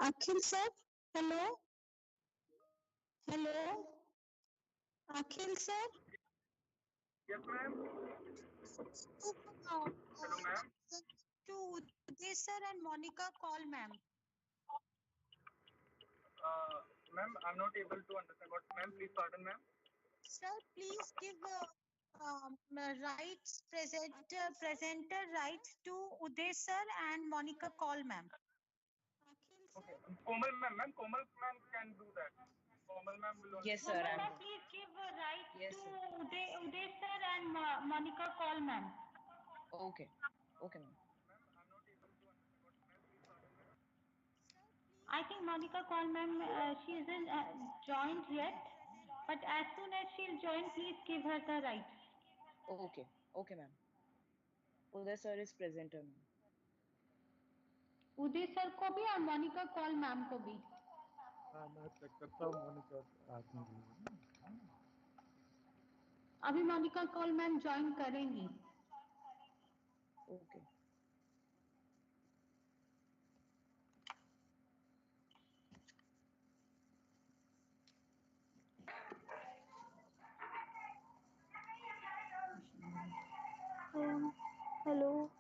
Akhil sir, hello. Hello, Akhil sir. Yes, ma'am. Hello, ma'am. To Uday sir and Monica call, ma'am. Ma'am, I'm not able to understand what, ma'am. Please pardon, ma'am. Sir, please give presenter rights to Uday sir and Monica call, ma'am. Akhil sir. Okay. Komal, ma'am. Komal, ma'am can do that. Komal, ma'am will only. Yes, sir. Ma'am, I'm please give right Yes, to sir. Uday sir and Monica call, ma'am. Okay. Okay, ma'am. Ma'am, I'm not able to understand what, ma'am. Please pardon, ma'am. I think Monica call, ma'am. She isn't joined yet, but as soon as she'll join, please give her the rights. Okay. Okay, ma'am. Uday sir is presenter, ma'am. Uday sir को भी और Monika call ma'am को भी. हाँ मैं check करता हूँ मोनिका आने के लिए अभी मोनिका कॉल मैम ज्वाइन करेंगी. Okay. Hello.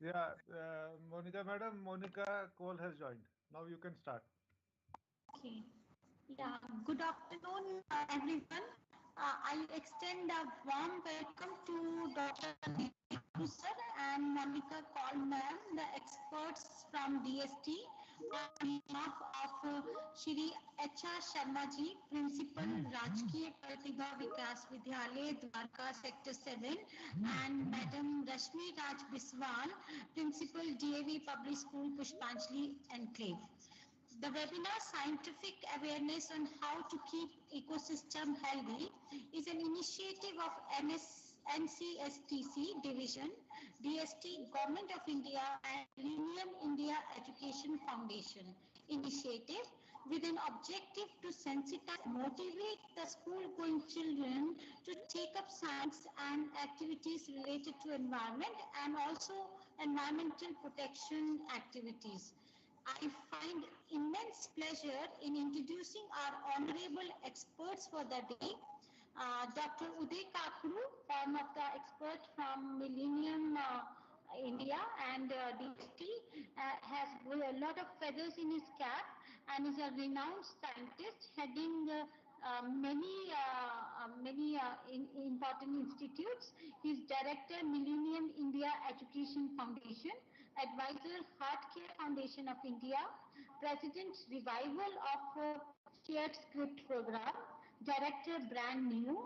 Yeah, Monica madam, Monica Cole has joined. Now you can start. Okay. Yeah. Good afternoon, everyone. I extend a warm welcome to Dr. Deepu sir and Monica Call ma'am, the experts from DST, on behalf of Shri H.R. Sharma ji, Principal Rajkiya Pratibha Vikas Vidyalaya, Dwarka Sector 7, and Madam Rashmi Raj Biswal, Principal D.A.V. Public School, Pushpanjali Enclave. The webinar Scientific Awareness on How to Keep Ecosystem Healthy is an initiative of NCSTC Division, DST, Government of India and Millennium India Education Foundation initiative with an objective to sensitize, motivate the school-going children to take up science and activities related to environment and also environmental protection activities. I find immense pleasure in introducing our honorable experts for the day. Dr. Uday Kakru, one of the experts from Millennium India and DST, has a lot of feathers in his cap and is a renowned scientist heading many important institutes. He is director Millennium India Education Foundation, advisor Heart Care Foundation of India, president Revival of Shared Script Program, director Brand New,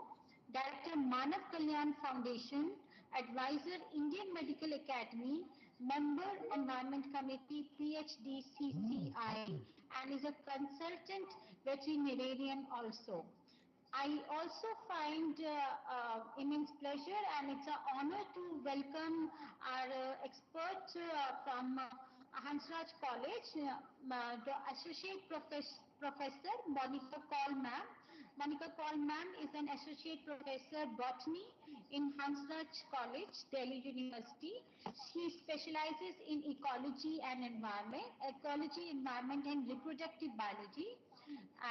director Manav Kalyan Foundation, advisor Indian Medical Academy, member Environment Committee PhD CCI, and is a consultant veterinarian also. I also find immense pleasure and it's an honor to welcome our expert from Hansraj College, the Professor Monica Call ma'am. Monica Call ma'am is an Associate Professor Botany in Hansraj College, Delhi University. She specializes in ecology, environment and reproductive biology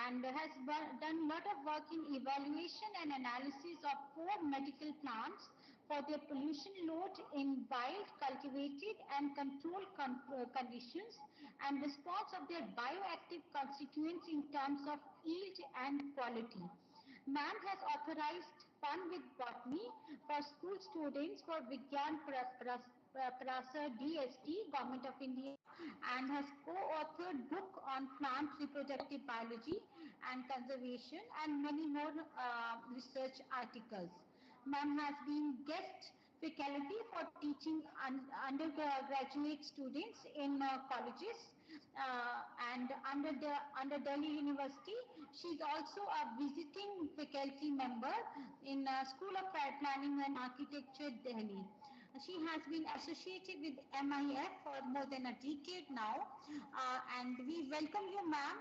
and has done a lot of work in evaluation and analysis of four medical plants for their pollution load in wild, cultivated and controlled conditions and response of their bioactive constituents in terms of yield and quality. Ma'am has authorized Fun with Botany for school students for Vigyan Prasar DST, Government of India, and has co-authored book on plant reproductive biology and conservation and many more research articles. Ma'am has been guest faculty for teaching undergraduate students in colleges and under Delhi University. She is also a visiting faculty member in School of Planning and Architecture, Delhi. She has been associated with MIF for more than a decade now, and we welcome you, ma'am,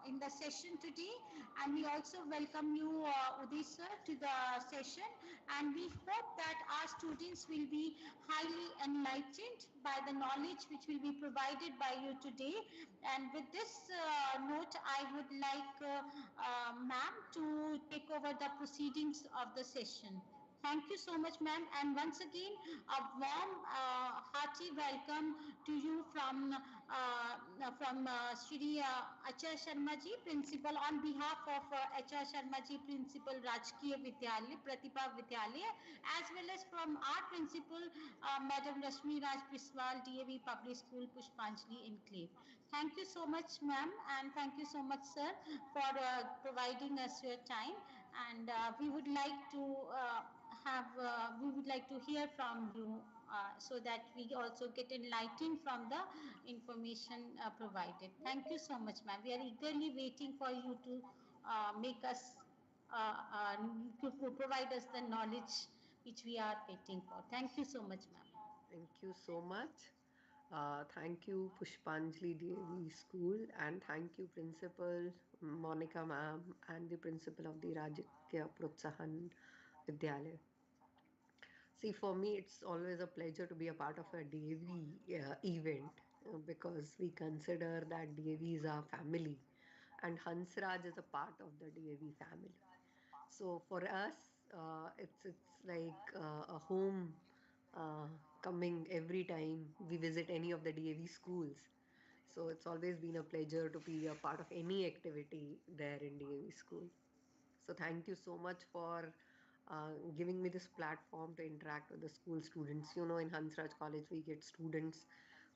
in the session today, and we also welcome you, Uday sir, to the session, and we hope that our students will be highly enlightened by the knowledge which will be provided by you today. And with this note, I would like ma'am to take over the proceedings of the session. Thank you so much, ma'am. And once again, a warm, hearty welcome to you from Shri H.R. Sharma ji, Principal, on behalf of H.R. Sharma ji, Principal Rajkiya Vidyalaya, Pratibha Vidyalaya, as well as from our Principal, Madam Rashmi Raj Biswal, D.A.V. Public School, Pushpanjali Enclave. Thank you so much, ma'am, and thank you so much, sir, for providing us your time. And we would like to hear from you so that we also get enlightened from the information provided. Thank you so much, ma'am. We are eagerly waiting for you to make us, to provide us the knowledge which we are waiting for. Thank you so much, ma'am. Thank you so much. Thank you, Pushpanjali D.A.V. School, and thank you, Principal Monica Ma'am, and the Principal of the Rajya Protsahan Vidyalaya. See, for me, it's always a pleasure to be a part of a DAV event because we consider that DAV is our family and Hansraj is a part of the DAV family. So for us, it's like a home coming every time we visit any of the DAV schools. So it's always been a pleasure to be a part of any activity there in DAV school. So thank you so much for giving me this platform to interact with the school students. You know, in Hansraj College, we get students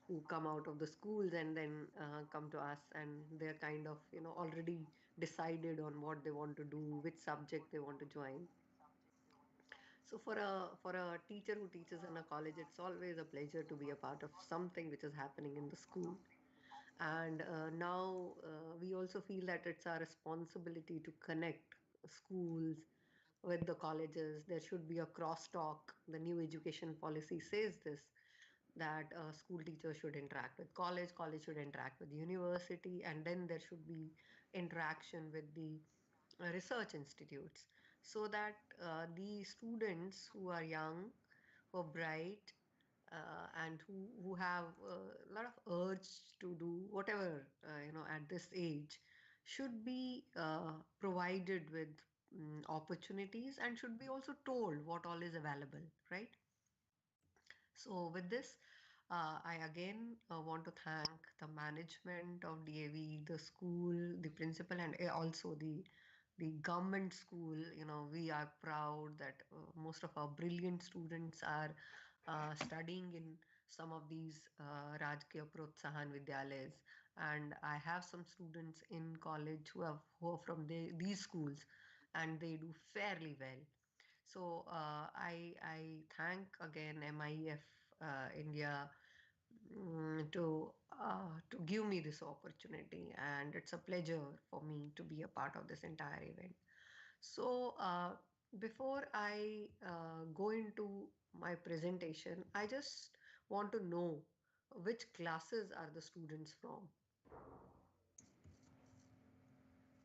who come out of the schools and then come to us, and they're kind of, already decided on what they want to do, which subject they want to join. So for a teacher who teaches in a college, it's always a pleasure to be a part of something which is happening in the school. And now we also feel that it's our responsibility to connect schools with the colleges. There should be a crosstalk. The new education policy says this, that school teachers should interact with college, college should interact with university, and then there should be interaction with the research institutes, so that the students who are young, who are bright, and who have a lot of urge to do whatever, at this age, should be provided with opportunities, and should be also told what all is available, right? So with this, I again want to thank the management of DAV, the school, the principal, and also the government school. We are proud that most of our brilliant students are studying in some of these Rajkiya Protsahan Vidyalayas, and I have some students in college who are from these schools, and they do fairly well. So I thank again MIF India, to give me this opportunity, and it's a pleasure for me to be a part of this entire event. So before I go into my presentation, I just want to know which classes are the students from.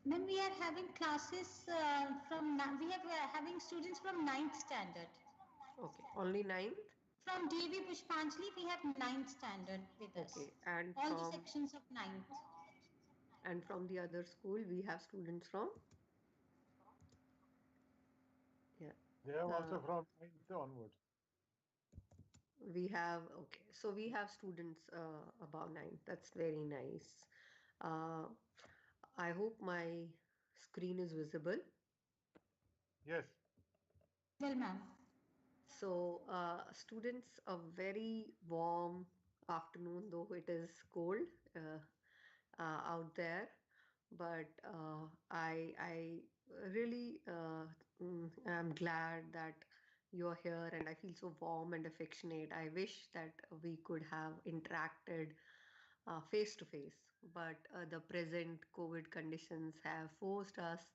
Then we are having classes we are having students from ninth standard. Okay, only ninth. From D.A.V. Pushpanjali, we have ninth standard with us. Okay, and All the from sections of ninth. the other school we have students from. Yeah. They have Uh, also from 9th onwards. we have, okay, so we have students above nine. That's very nice. Uh, I hope my screen is visible. Yes. Well, ma'am. So, students, a very warm afternoon, though it is cold out there. But I really am glad that you're here, and I feel so warm and affectionate. I wish that we could have interacted face to face, but the present COVID conditions have forced us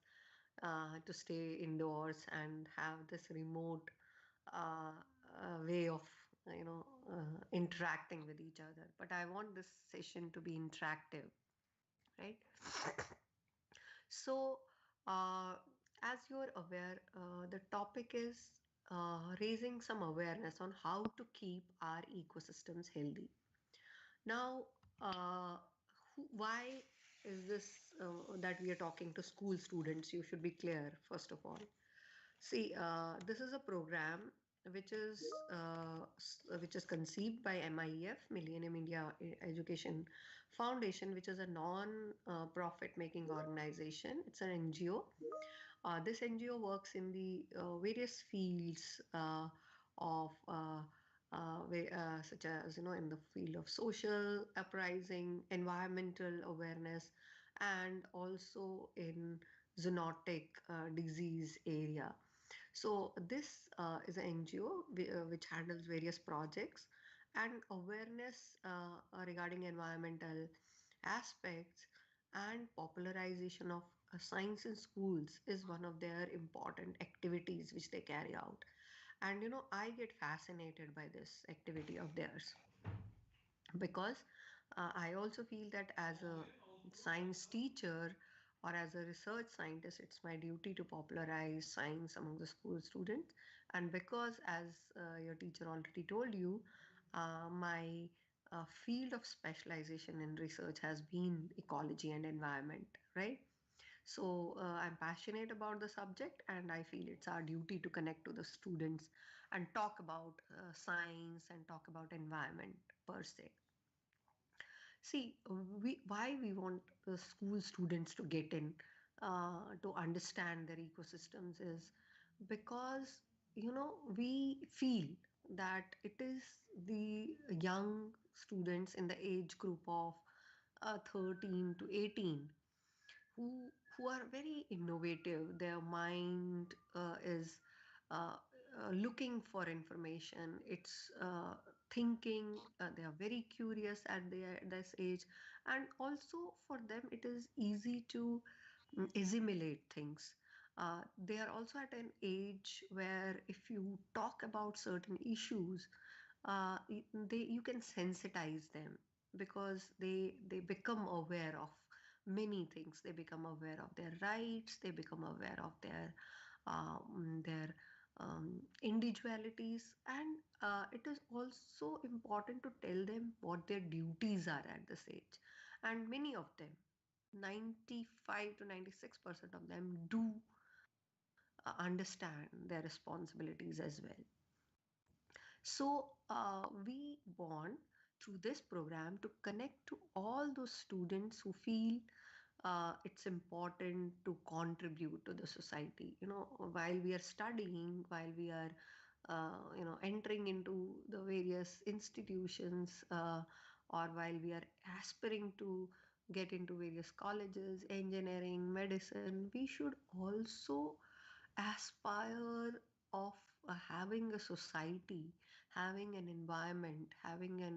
to stay indoors and have this remote way of interacting with each other. But I want this session to be interactive, right? So, uh, as you're aware, the topic is raising some awareness on how to keep our ecosystems healthy. Now, why is this that we are talking to school students? You should be clear, first of all. See, this is a program which is conceived by MIEF, Millennium India Education Foundation, which is a non-profit making organization. It's an NGO. This NGO works in the various fields of such as, in the field of social uprising, environmental awareness, and also in zoonotic disease area. So this is an NGO which handles various projects, and awareness regarding environmental aspects and popularization of science in schools is one of their important activities which they carry out. And I get fascinated by this activity of theirs, because I also feel that as a science teacher or as a research scientist, it's my duty to popularize science among the school students. And because, as your teacher already told you, my field of specialization in research has been ecology and environment, right? So I'm passionate about the subject, and I feel it's our duty to connect to the students and talk about science and talk about environment per se. See, why we want the school students to get in to understand their ecosystems is because, we feel that it is the young students in the age group of 13 to 18 who are very innovative. Their mind is uh, looking for information. It's thinking. They are very curious at this age, and also for them it is easy to assimilate things. They are also at an age where if you talk about certain issues, you can sensitize them because they become aware of many things. They become aware of their rights. They become aware of their individualities, and it is also important to tell them what their duties are at this age. And many of them, 95 to 96% of them, do understand their responsibilities as well. So we want through this program to connect to all those students who feel it's important to contribute to the society. While we are studying, while we are, entering into the various institutions, or while we are aspiring to get into various colleges, engineering, medicine, we should also aspire of having a society, having an environment, having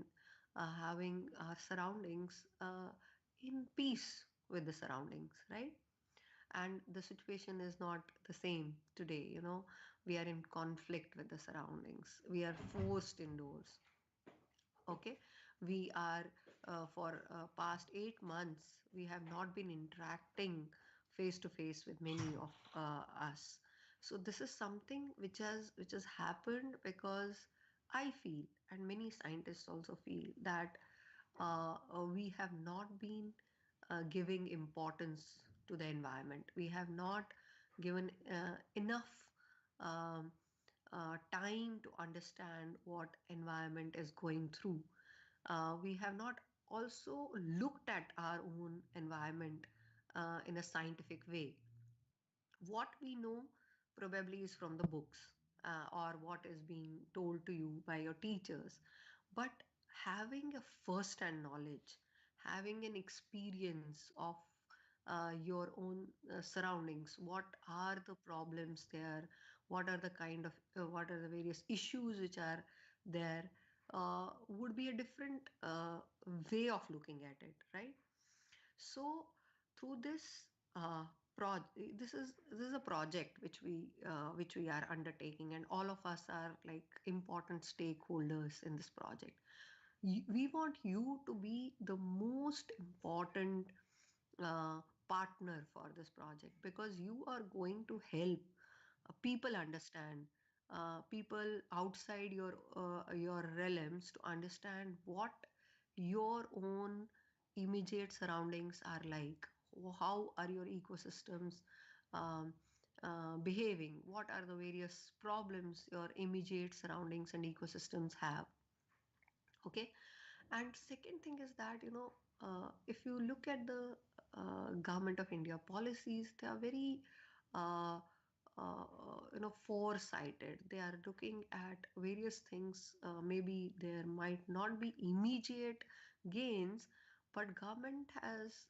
our surroundings in peace with the surroundings, right? And the situation is not the same today. We are in conflict with the surroundings. We are forced indoors. Okay, we are for past 8 months we have not been interacting face to face with many of us. So this is something which has happened because I feel, and many scientists also feel, that we have not been giving importance to the environment. We have not given enough um, time to understand what environment is going through. We have not also looked at our own environment in a scientific way. What we know probably is from the books, or what is being told to you by your teachers. But having a first hand knowledge, having an experience of your own surroundings, what are the problems there, what are the various issues which are there, would be a different way of looking at it, right? So through this this is a project which we are undertaking, and all of us are like important stakeholders in this project. We want you to be the most important partner for this project, because you are going to help people understand, people outside your realms, to understand what your own immediate surroundings are like. How are your ecosystems um, behaving? What are the various problems your immediate surroundings and ecosystems have? Okay. And second thing is that, if you look at the government of India policies, they are very foresighted. They are looking at various things. Maybe there might not be immediate gains, but government has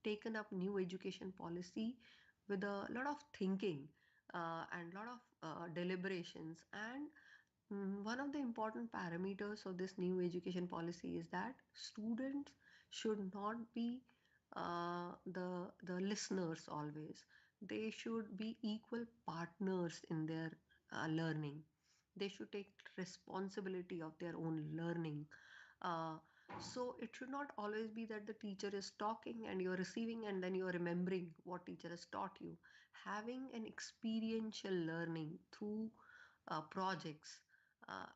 taken up new education policy with a lot of thinking and lot of deliberations. And one of the important parameters of this new education policy is that students should not be the listeners always. They should be equal partners in their learning. They should take responsibility of their own learning. Uh, so it should not always be that the teacher is talking and you're receiving and then you're remembering what teacher has taught you. Having an experiential learning through projects,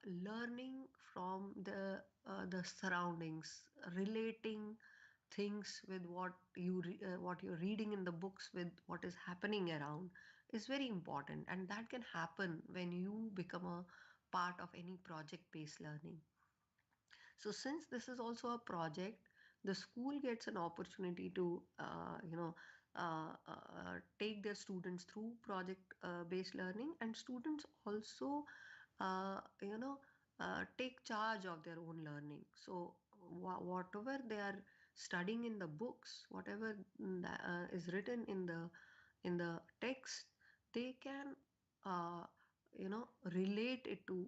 learning from the surroundings, relating things with what you're reading in the books with what is happening around is very important, and that can happen when you become a part of any project based learning. So since this is also a project, the school gets an opportunity to take their students through project based learning, and students also take charge of their own learning. So whatever they are studying in the books, whatever is written in the text, they can relate it to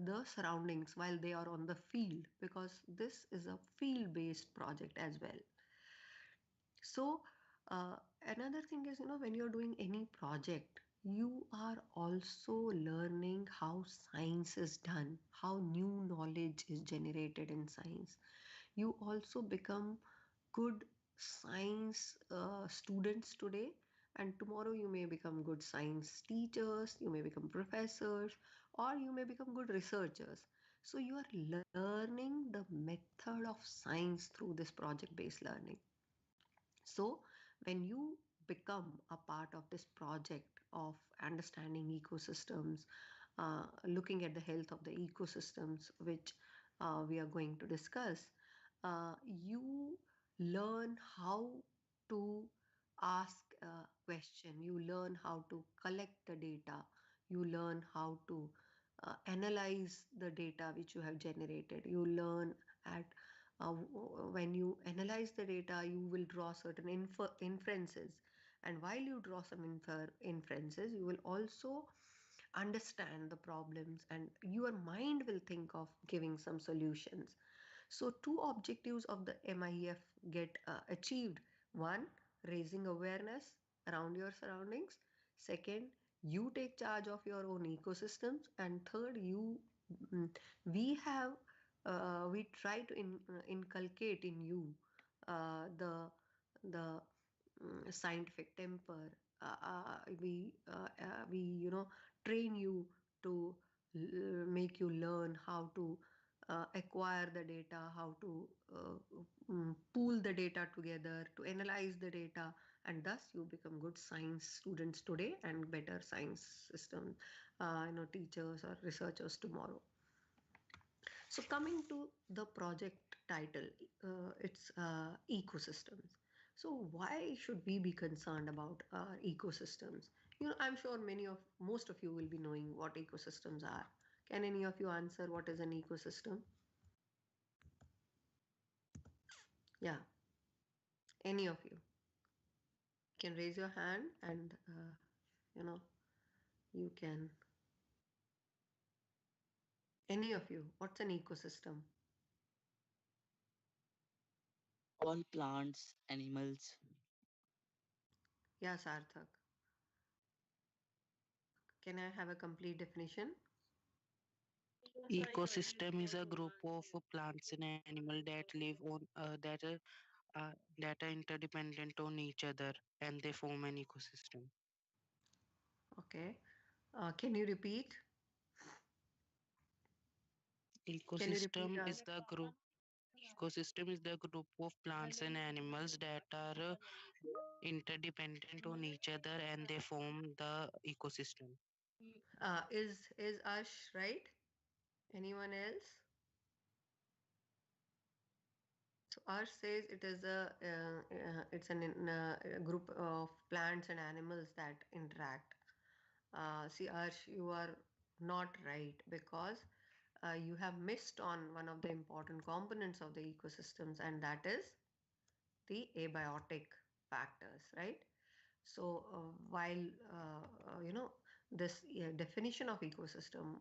the surroundings while they are on the field, because this is a field based project as well. So another thing is, when you're doing any project, you are also learning how science is done, how new knowledge is generated in science. You also become good science students today, and tomorrow you may become good science teachers, you may become professors, or you may become good researchers. So you are learning the method of science through this project based learning. So, when you become a part of this project of understanding ecosystems, looking at the health of the ecosystems, which we are going to discuss, you learn how to ask a question, you learn how to collect the data, you learn how to analyze the data which you have generated. You learn at when you analyze the data, you will draw certain inferences. And while you draw some inferences, you will also understand the problems, and your mind will think of giving some solutions. So, two objectives of the MIF get achieved. One, raising awareness around your surroundings. Second, you take charge of your own ecosystems. And third, mm, we have we try to inculcate in you the scientific temper. We train you to make you learn how to acquire the data, how to pool the data together, to analyze the data, and thus you become good science students today and better science system, teachers or researchers tomorrow. So coming to the project title, it's ecosystems. So why should we be concerned about our ecosystems? I'm sure most of you will be knowing what ecosystems are. Can any of you answer what is an ecosystem? Yeah, any of you can raise your hand, and you know you can. Any of you, what's an ecosystem? All plants, animals. Yeah, Sarthak. Can I have a complete definition? Ecosystem is a group of plants and animals that live on that are interdependent on each other and they form an ecosystem. Okay. Can you repeat? Can you repeat? Ecosystem is the group Ecosystem is the group of plants and animals that are interdependent on each other and they form the ecosystem. Is Ash right? Anyone else? So Ash says it is a group of plants and animals that interact. See, Arsh, you are not right, because you have missed on one of the important components of the ecosystems, and that is the abiotic factors, right? So while this definition of ecosystem,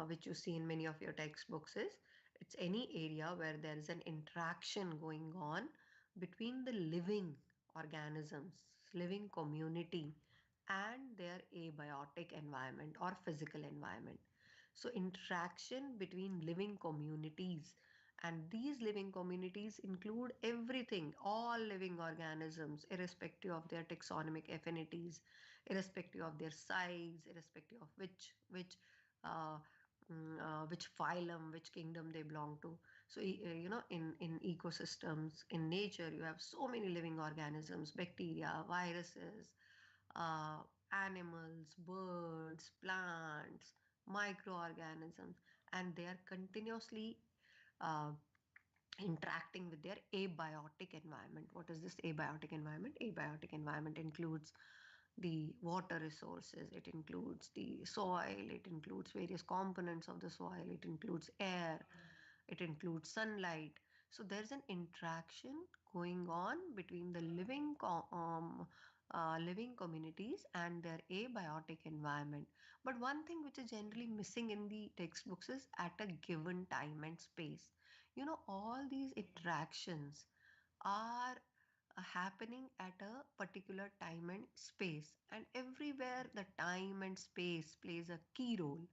which you see in many of your textbooks, is it's any area where there is an interaction going on between the living organisms, living community, and their abiotic environment or physical environment. So interaction between living communities, and these living communities include everything, all living organisms, irrespective of their taxonomic affinities, irrespective of their size, irrespective of which uh, which phylum, which kingdom they belong to. So, in ecosystems, in nature, you have so many living organisms, bacteria, viruses, uh, animals, birds, plants, microorganisms, and they are continuously uh, interacting with their abiotic environment. What is this abiotic environment? Abiotic environment includes the water resources, it includes the soil, it includes various components of the soil, it includes air, it includes sunlight. So there's an interaction going on between the living communities and their abiotic environment. But one thing which is generally missing in the textbooks is at a given time and space. All these interactions are happening at a particular time and space, and everywhere the time and space plays a key role.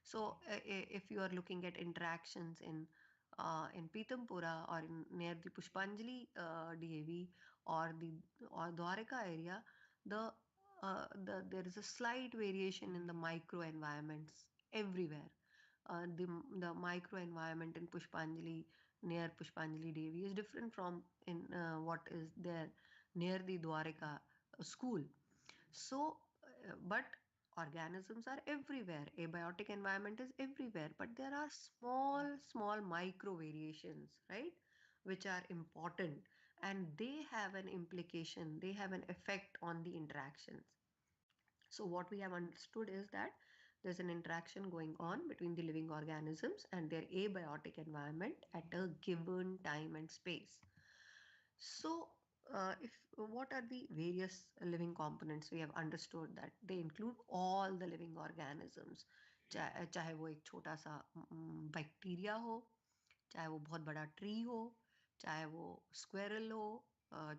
So, if you are looking at interactions in Pitampura or near the Pushpanjali DAV or Dwarika area, there is a slight variation in the micro environments everywhere. The micro environment in Pushpanjali, near Pushpanjali Devi, is different from in what is there near the Dwarika school. So, but organisms are everywhere. Abiotic environment is everywhere, but there are small, small micro variations, right? Which are important, and they have an implication, they have an effect on the interactions. So, what we have understood is that there's an interaction going on between the living organisms and their abiotic environment at a given time and space. So, if what are the various living components? We have understood that they include all the living organisms, चाहे वो एक छोटा सा bacteria हो, चाहे वो बहुत बड़ा ट्री हो, चाहे वो स्क्वेरल हो,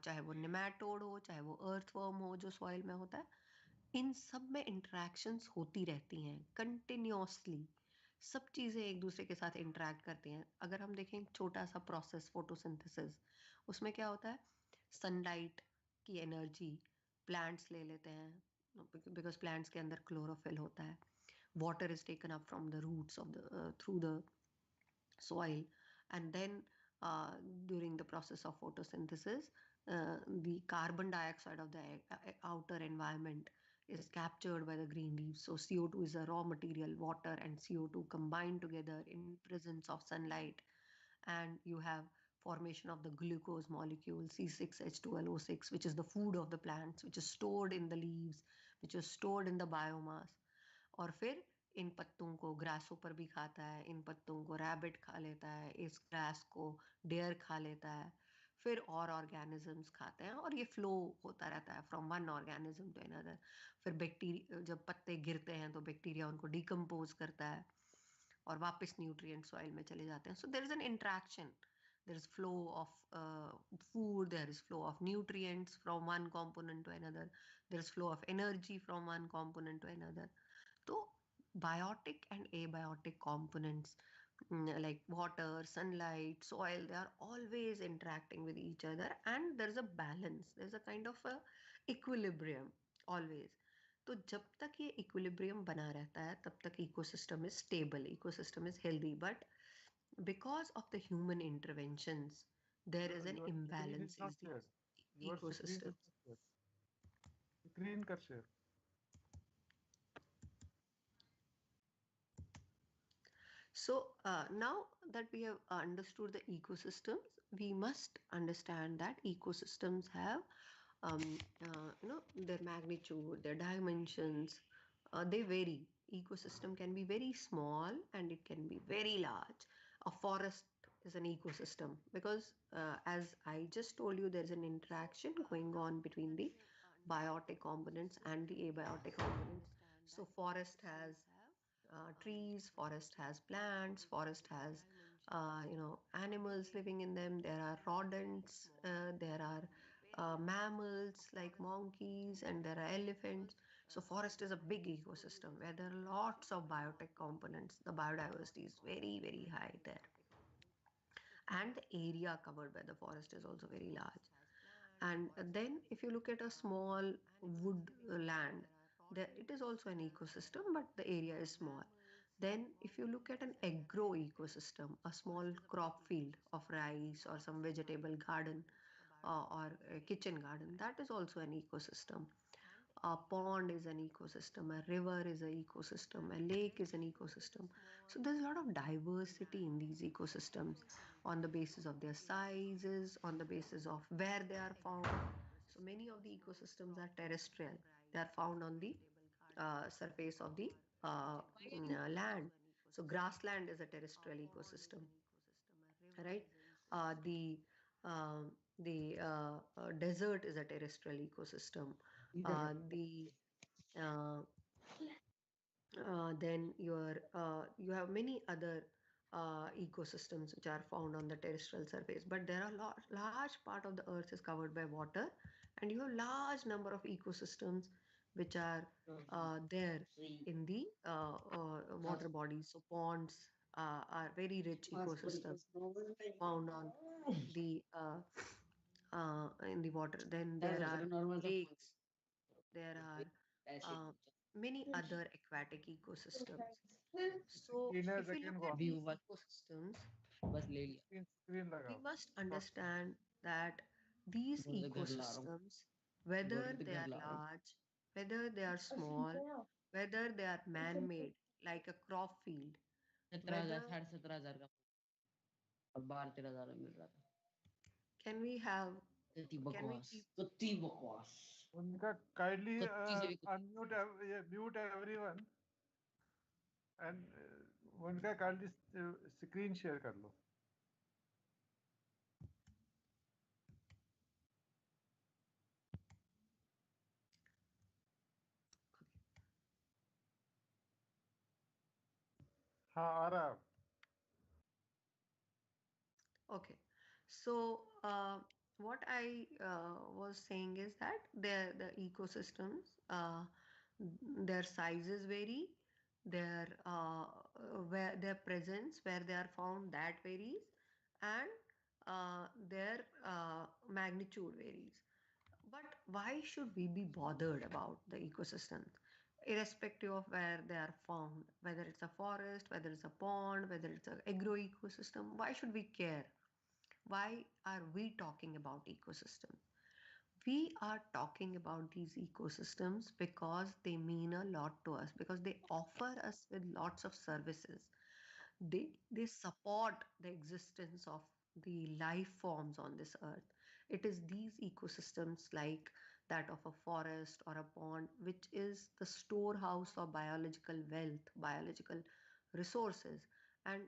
चाहे वो निमेटोड हो, चाहे वो अर्थवर्म हो जो सॉइल में होता है, इन सब में इंटरेक्शंस होती रहती हैं कंटिन्यूसली। सब चीज़ें एक दूसरे के साथ इंटरेक्ट करती हैं। अगर हम देखें एक छोटा सा प्रोसेस फोटोसिंथेसिस, उसमें क्या होता है, सनलाइट की एनर्जी प्लांट्स ले लेते हैं बिकॉज प्लांट्स के अंदर क्लोरोफिल होता है, water is taken up from the roots of the through the soil, and then during the process of photosynthesis, the carbon dioxide of the outer environment is captured by the green leaves. So CO2 is a raw material, water and CO2 combined together in presence of sunlight, and you have formation of the glucose molecule C6H12O6, which is the food of the plants, which is stored in the leaves, which is stored in the biomass. और फिर इन पत्तों को grasshopper भी खाता है, इन पत्तों को rabbit खा लेता है, इस ग्रास को डेयर खा लेता है, फिर और ऑर्गेनिजम्स खाते हैं, और ये फ्लो होता रहता है from one organism to another. फिर बैक्टीरिया, जब पत्ते गिरते हैं तो बैक्टीरिया उनको डिकम्पोज करता है और वापस न्यूट्रिएंट सॉइल में चले जाते हैं। So there is an interaction, there is flow of food, there is flow of nutrients from one component to another, there is flow of energy from one component to another. So biotic and abiotic components, like water, sunlight, soil, they are always interacting with each other, and there is a balance, there is a kind of a equilibrium always. तो जब तक ये equilibrium बना रहता है तब तक ecosystem is stable, ecosystem is healthy, but because of the human interventions, there is an Your screen is imbalance in not the clear. Your screen is ecosystem. not clear. Screen कर share. So now that we have understood the ecosystems, we must understand that ecosystems have, their magnitude, their dimensions, they vary. Ecosystem can be very small and it can be very large. A forest is an ecosystem because, as I just told you, there's an interaction going on between the biotic components and the abiotic components. So forest has trees, forest has plants, forest has animals living in them. There are rodents, there are mammals like monkeys, and there are elephants. So forest is a big ecosystem where there are lots of biotic components. The biodiversity is very, very high there, and the area covered by the forest is also very large. And then if you look at a small wood land, there it is also an ecosystem, but the area is small. Then, if you look at an agro ecosystem, a small crop field of rice or some vegetable garden or a kitchen garden, that is also an ecosystem. A pond is an ecosystem, a river is an ecosystem, a lake is an ecosystem. So there's a lot of diversity in these ecosystems on the basis of their sizes, on the basis of where they are found. So many of the ecosystems are terrestrial. They are found on the surface of the land. So grassland is a terrestrial ecosystem, right? The desert is a terrestrial ecosystem. The Then you have many other ecosystems which are found on the terrestrial surface, but there are large part of the earth is covered by water, and you have large number of ecosystems which are there in the water bodies. So ponds are very rich ecosystem found on the in the water. Then there are lakes, there are uh, many other aquatic ecosystems. So screen है if we second look को at these ecosystems, screen screen we लगाओ must short understand that these ecosystems, whether they are large, whether they are small, whether they are man-made, like a crop field, whether can we have, can we keep, उनका kindly unmute mute everyone and उनका kindly screen share कर लो हाँ आ रहा है okay. So what I was saying is that the ecosystems, their sizes vary, where their presence, where they are found, that varies, and their magnitude varies. But why should we be bothered about the ecosystems? Irrespective of where they are found, whether it's a forest, whether it's a pond, whether it's an agro ecosystem, why should we care? Why are we talking about ecosystems? We are talking about these ecosystems because they mean a lot to us, because they offer us with lots of services. They support the existence of the life forms on this earth. It is these ecosystems like that of a forest or a pond which is the storehouse of biological wealth, biological resources. And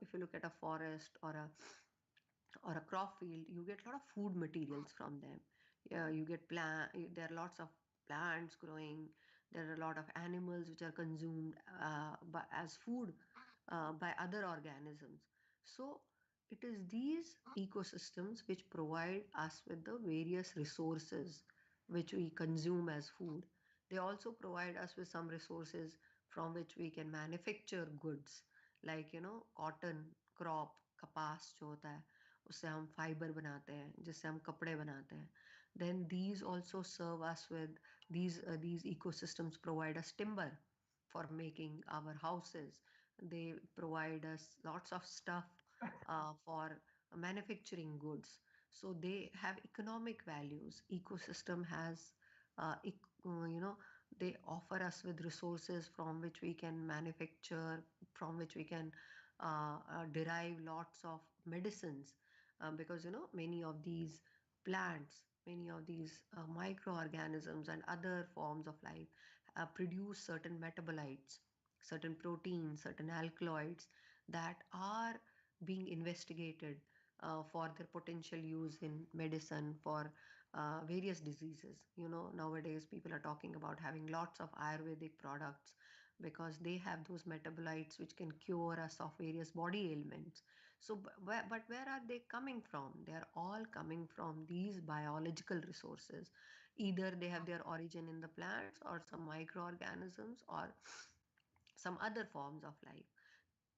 if you look at a forest or a crop field, you get a lot of food materials from them. Yeah, you get there are lots of plants growing. There are a lot of animals which are consumed as food by other organisms. So it is these ecosystems which provide us with the various resources which we consume as food. They also provide us with some resources from which we can manufacture goods, like cotton crop, कपास जो होता है उससे हम fibre बनाते हैं, जिससे हम कपड़े बनाते हैं. Then these also serve us with, these ecosystems provide us timber for making our houses. They provide us lots of stuff for manufacturing goods. So they have economic values. Ecosystem has, they offer us with resources from which we can manufacture, from which we can derive lots of medicines, because many of these plants, many of these microorganisms and other forms of life produce certain metabolites, certain proteins, certain alkaloids that are being investigated for their potential use in medicine for various diseases. Nowadays people are talking about having lots of Ayurvedic products because they have those metabolites which can cure us of various body ailments. So, but where are they coming from? They are all coming from these biological resources. Either they have their origin in the plants or some microorganisms or some other forms of life.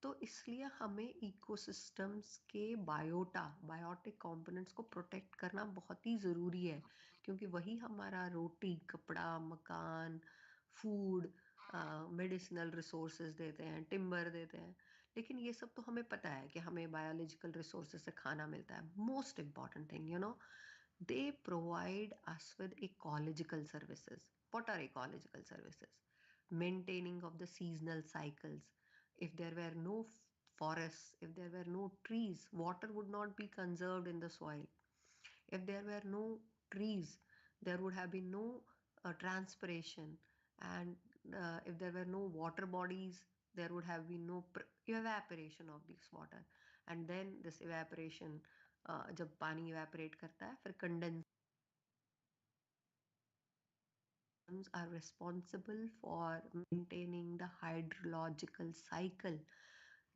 तो इसलिए हमें ecosystems के biotic components को protect करना बहुत ही ज़रूरी है, क्योंकि वही हमारा रोटी, कपड़ा, मकान, फूड मेडिसिनल रिसोर्सेज देते हैं, टिम्बर देते हैं, लेकिन ये सब तो हमें पता है कि हमें बायोलॉजिकल रिसोर्सेज से खाना मिलता है. Most important thing, they provide us with ecological services. What are ecological services? Maintaining of the seasonal cycles. If there were no forests, if there were no trees, water would not be conserved in the soil. If there were no trees, there would have been no transpiration, and if there were no water bodies, there would have been no evaporation of this water. And then this evaporation, जब पानी evaporate करता है, फिर condense are responsible for maintaining the hydrological cycle.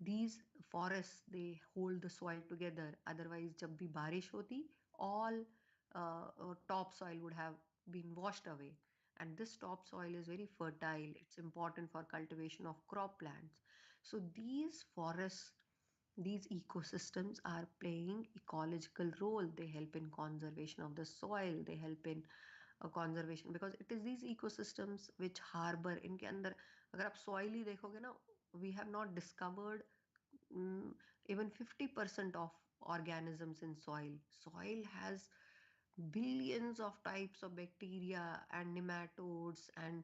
These forests, they hold the soil together. Otherwise, जब भी बारिश होती, all topsoil would have been washed away. And this topsoil is very fertile. It's important for cultivation of crop plants. So these forests, these ecosystems are playing ecological role. They help in conservation of the soil. They help in conservation, because it is these ecosystems which harbor इनके अंदर. अगर आप soil ही देखोगे ना, we have not discovered even 50% of organisms in soil. Soil has billions of types of bacteria and nematodes and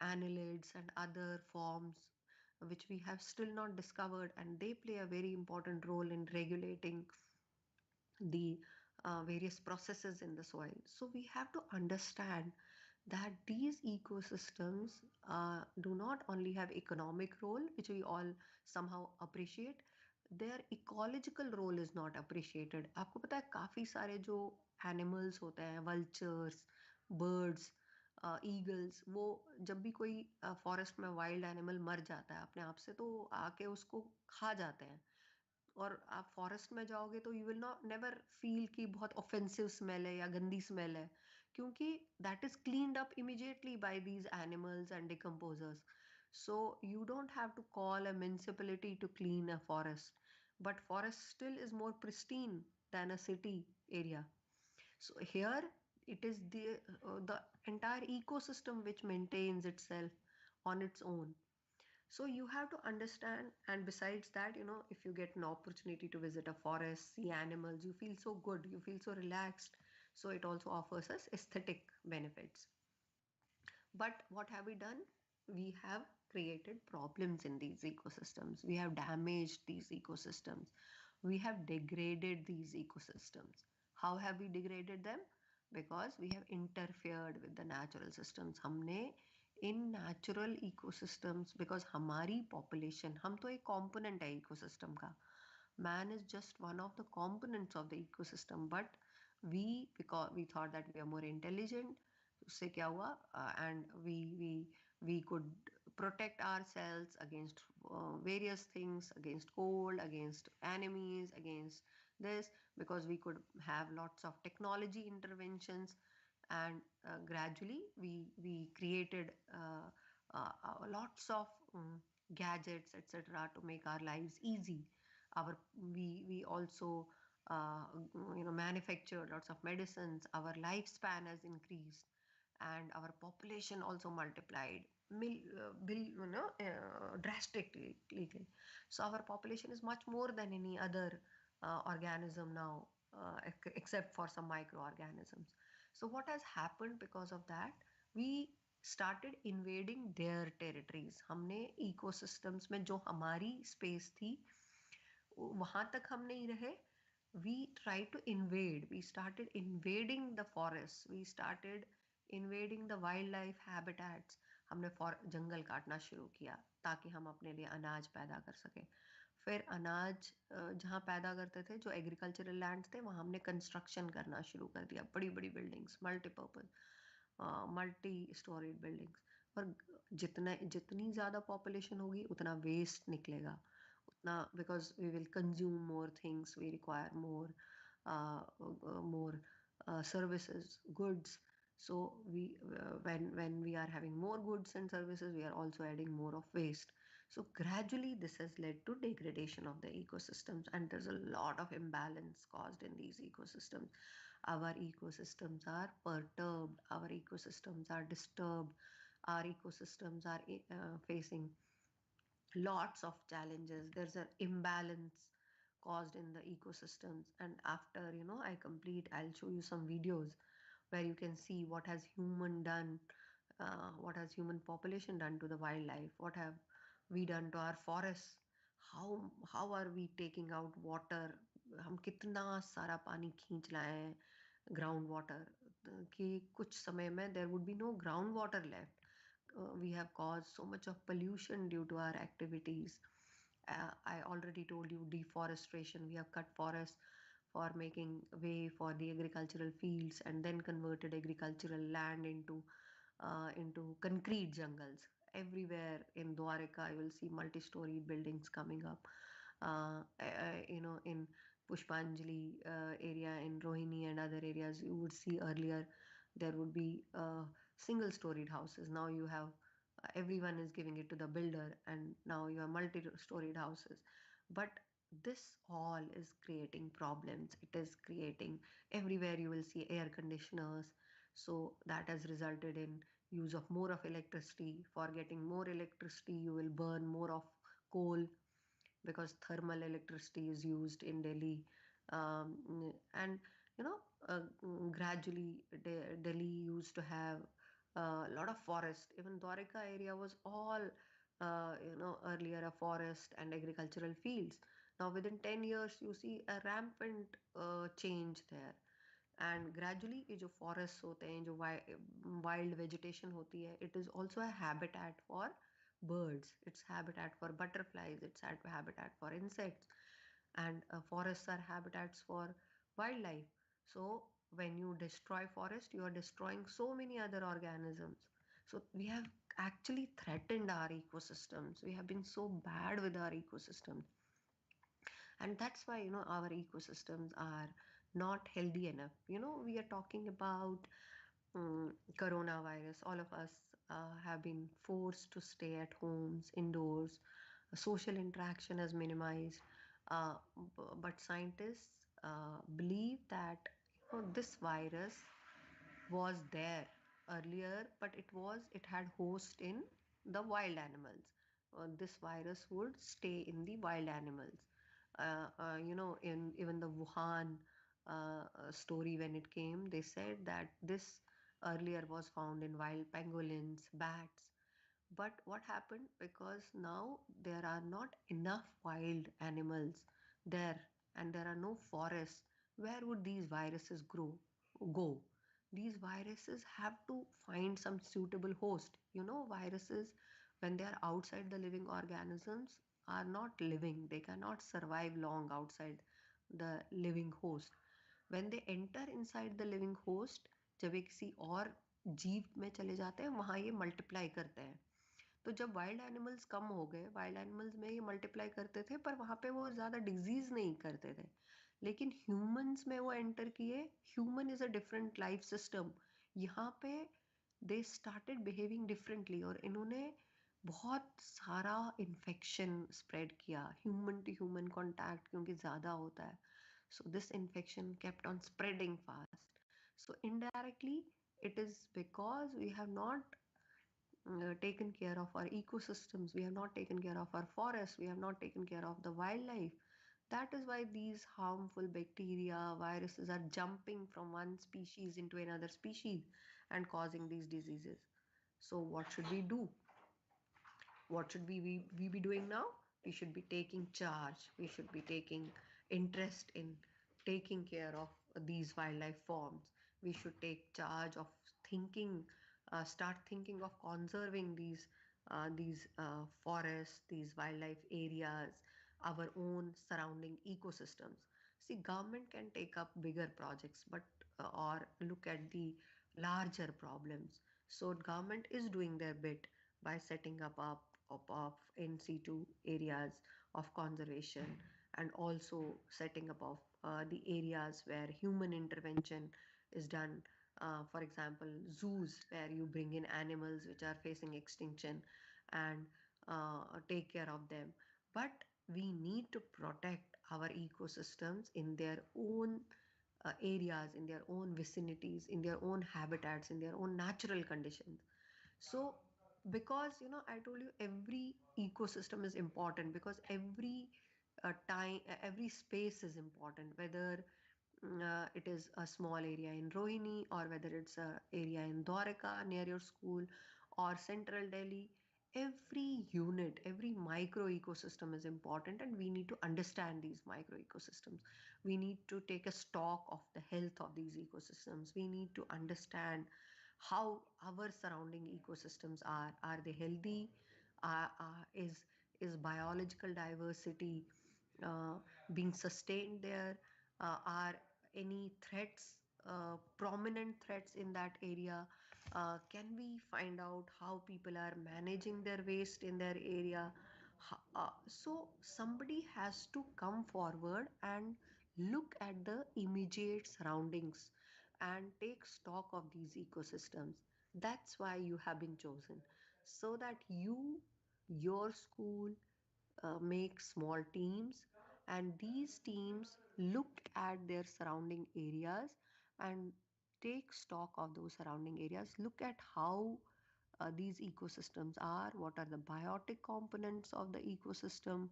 annelids and other forms which we have still not discovered, and they play a very important role in regulating the various processes in the soil. So we have to understand that these ecosystems do not only have economic role, which we all somehow appreciate, their ecological role is not appreciated. आपको पता है काफी सारे जो animals होते हैं, vultures, birds, eagles, वो जब भी कोई फॉरेस्ट में वाइल्ड एनिमल मर जाता है अपने आप से, तो आके उसको खा जाते हैं. और आप फॉरेस्ट में जाओगे तो you will not never feel कि बहुत ऑफेंसिव स्मेल है या गंदी स्मेल है, क्योंकि that is cleaned up immediately by these animals and decomposers. So you don't have to call a municipality to clean a forest, but forest still is more pristine than a city area. So here it is the entire ecosystem which maintains itself on its own. So you have to understand, and besides that, if you get an opportunity to visit a forest, see animals, you feel so good, you feel so relaxed. So it also offers us aesthetic benefits. But what have we done? We have created problems in these ecosystems. We have damaged these ecosystems. We have degraded these ecosystems. How have we degraded them? Because we have interfered with the natural systems. हमने in natural ecosystems, because हमारी population, हम तो एक component है ecosystem का. Man is just one of the components of the ecosystem, but because we thought that we are more intelligent, उससे क्या हुआ, and we could protect ourselves against various things, against cold, against enemies, against this, because we could have lots of technology interventions. And gradually we created lots of gadgets, etc., to make our lives easy. We also manufactured lots of medicines. Our lifespan has increased, and our population also multiplied drastically. So our population is much more than any other organism now, except for some microorganisms. So what has happened because of that? We started invading their territories. हमने ecosystems में जो हमारी space थी, वहां तक हम नहीं रहे. We tried to invade. We started invading the forests. We started invading the wildlife habitats. हमने जंगल काटना शुरू किया ताकि हम अपने लिए अनाज पैदा कर सके. फिर अनाज जहाँ पैदा करते थे, जो एग्रीकल्चरल लैंड्स थे, वहाँ हमने कंस्ट्रक्शन करना शुरू कर दिया. बड़ी बड़ी buildings, multipurpose, multi storeyed buildings. और जितनी ज़्यादा पॉपुलेशन होगी उतना वेस्ट निकलेगा, उतना, because we will consume more things, we require more services, goods. So when we are having more goods and services, we are also adding more of waste. So gradually this has led to degradation of the ecosystems, and there's a lot of imbalance caused in these ecosystems. Our ecosystems are perturbed, our ecosystems are disturbed, our ecosystems are facing lots of challenges. There's an imbalance caused in the ecosystems, and after I complete, I'll show you some videos where you can see what has human done, what has human population done to the wildlife, what have we done to our forests, how are we taking out water, हम कितना सारा पानी खींच लाए हैं ground water कि कुछ समय में there would be no groundwater left. We have caused so much of pollution due to our activities. I already told you deforestation. We have cut forests for making way for the agricultural fields and then converted agricultural land into concrete jungles. Everywhere in Dwarika, you will see multi-story buildings coming up. In Pushpanjali area, in Rohini and other areas, you would see earlier there would be single-storied houses. Now you have everyone is giving it to the builder, and now you have multi-storied houses. But this all is creating problems. It is creating everywhere you will see air conditioners. So that has resulted in use of more of electricity. For getting more electricity, you will burn more of coal because thermal electricity is used in Delhi. And gradually Delhi used to have a lot of forest. Even Dwarika area was all earlier a forest and agricultural fields. Now within 10 years you see a rampant change there. And gradually ये जो forest होते हैं जो wild vegetation होती है it is also a habitat for birds, it's habitat for butterflies, it's habitat for insects, and forests are habitats for wildlife. So when you destroy forest, you are destroying so many other organisms. So we have actually threatened our ecosystems. We have been so bad with our ecosystems, and that's why our ecosystems are not healthy enough. We are talking about coronavirus. All of us have been forced to stay at homes indoors. Social interaction has minimized, but scientists believe that this virus was there earlier, but it had host in the wild animals. This virus would stay in the wild animals. In even the Wuhan story when it came, they said that this earlier was found in wild pangolins, bats. But what happened? Because now there are not enough wild animals there and there are no forests. Where would these viruses go? These viruses have to find some suitable host. Viruses, when they are outside the living organisms, are not living. They cannot survive long outside the living host. When they enter inside the living host, जब ये किसी और जीव में चले जाते हैं वहां ये मल्टीप्लाई करते हैं. तो जब वाइल्ड एनिमल्स कम हो गए, वाइल्ड एनिमल्स में ये मल्टीप्लाई करते थे पर वहां पे वो ज़्यादा डिजीज नहीं करते थे. लेकिन ह्यूमंस में वो एंटर किए. Human is a different life system. यहाँ पे दे स्टार्टेड बिहेविंग डिफरेंटली और इन्होंने बहुत सारा इन्फेक्शन स्प्रेड किया. ह्यूमन टू ह्यूमन कॉन्टैक्ट क्योंकि ज़्यादा होता है. So this infection kept on spreading fast. So indirectly, it is because we have not taken care of our ecosystems, we have not taken care of our forests, we have not taken care of the wildlife. That is why these harmful bacteria, viruses are jumping from one species into another species and causing these diseases. So what should we do? What should we be doing now? We should be taking charge. We should be taking interest in taking care of these wildlife forms. We should take charge of thinking, start thinking of conserving these forests, these wildlife areas, our own surrounding ecosystems. See, government can take up bigger projects, but or look at the larger problems. So government is doing their bit by setting up in situ areas of conservation and also setting up of the areas where human intervention is done. For example, zoos where you bring in animals which are facing extinction and take care of them. But we need to protect our ecosystems in their own areas, in their own vicinities, in their own habitats, in their own natural conditions. So because I told you every ecosystem is important, because every every space is important, whether it is a small area in Rohini, or whether it's a area in Dwarka near your school, or central Delhi. Every unit, every micro ecosystem is important, and we need to understand these micro ecosystems. We need to take a stock of the health of these ecosystems. We need to understand how our surrounding ecosystems are. Are they healthy? Is biological diversity uh, being sustained there? Are any threats, prominent threats in that area? Can we find out how people are managing their waste in their area? So somebody has to come forward and look at the immediate surroundings and take stock of these ecosystems. That's why you have been chosen, so that your school make small teams, and these teams look at their surrounding areas and take stock of those surrounding areas. Look at how these ecosystems are, what are the biotic components of the ecosystem,